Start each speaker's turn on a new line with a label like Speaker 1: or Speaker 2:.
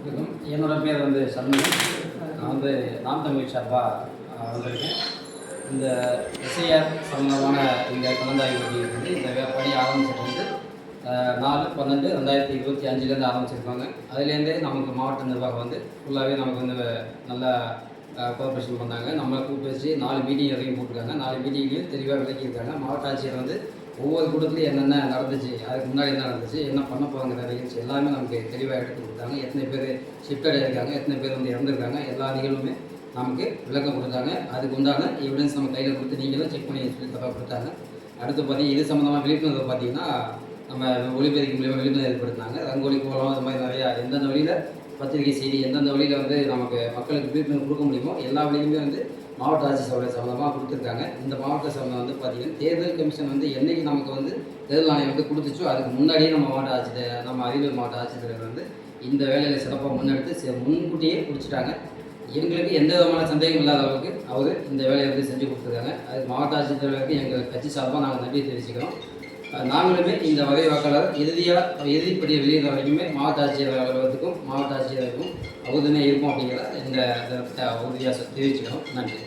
Speaker 1: வணக்கம். என்னோட பேர் வந்து சண்முகம். நான் வந்து நாம் தமிழ் சார்பாக வந்திருக்கேன். இந்த எஸ்ஐஆர் சம்பந்தமான இந்த கலந்தாய்வு வந்து இந்த பணி ஆரம்பிச்சது வந்து 4/12/2025 ஆரம்பிச்சிருக்காங்க. அதுலேருந்தே நமக்கு மாவட்ட நிர்வாகம் வந்து ஃபுல்லாகவே நமக்கு வந்து நல்லா கோஆப்ரேஷன் பண்ணாங்க. நம்மளை கூப்பிட்டு வச்சு 4 மீட்டிங் வரைக்கும் போட்டிருக்காங்க. 4 மீட்டிங்லேயும் தெளிவாக விளக்கியிருக்காங்க. மாவட்ட ஆட்சியர் வந்து ஒவ்வொரு கூட்டத்துலையும் என்னென்ன நடந்துச்சு, அதுக்கு முன்னாடி என்ன நடந்துச்சு, என்ன பண்ண போகிறாங்கிற நிகழ்ச்சி எல்லாமே நமக்கு தெளிவாக எடுத்து கொடுத்தாங்க. எத்தனை பேர் ஷிஃப்டட் ஆகிருக்காங்க, எத்தனை பேர் வந்து இறந்துருக்காங்க, எல்லா நிகழ்வுமே நமக்கு விளக்கம் கொடுத்தாங்க. அதுக்கு உண்டான எவிடன்ஸ் நம்ம கையில் கொடுத்து நீங்களும் செக் பண்ணி சொல்லி தப்பாக கொடுத்தாங்க. அடுத்து பார்த்தீங்கன்னா இது சம்மந்தமாக விழிப்புணர்வு பார்த்தீங்கன்னா நம்ம ஒளிபெருக்கி மூலியமாக விழிப்புணர்வு ஏற்படுத்தினாங்க. ரங்கோலி கோலம் அது மாதிரி நிறையா எந்தெந்த வழியில் பத்திரிகை செய்தி எந்தெந்த வழியில் வந்து நமக்கு மக்களுக்கு விழிப்புணர்வு கொடுக்க முடியுமோ எல்லா வழியுமே வந்து மாவட்ட ஆட்சியர் சம்மந்தமாக கொடுத்துருக்காங்க. இந்த மாவட்ட சம்மந்தம் வந்து பார்த்திங்கன்னா தேர்தல் கமிஷன் வந்து என்றைக்கு நமக்கு வந்து தேர்தல் ஆணையம் வந்து கொடுத்துச்சோ அதுக்கு முன்னாடியே நம்ம மாவட்ட ஆட்சியர் நம்ம அரியலூர் மாவட்ட ஆட்சித்தலைவர் வந்து இந்த வேலையில் சிறப்பாக முன்னெடுத்து முன்கூட்டியே பிடிச்சிட்டாங்க. எங்களுக்கு எந்த விதமான சந்தேகம் இல்லாத அளவுக்கு அவர் இந்த வேலையை வந்து செஞ்சு கொடுத்துருக்காங்க. அதுக்கு மாவட்ட ஆட்சித்தலைவருக்கு எங்கள் கட்சி சார்பாக நாங்கள் நன்றி தெரிவிச்சுக்கிறோம். நாங்களுமே இந்த வகை வாக்காளர் இறுதிப்படியை வெளியிட வரைக்குமே மாவட்ட ஆட்சியர் அலுவலகத்துக்கும் மாவட்ட ஆட்சியருக்கும் உறுதுணையாக இருக்கும் அப்படிங்கிறத இந்த உறுதியாக தெரிவிச்சுக்கிறோம். நன்றி.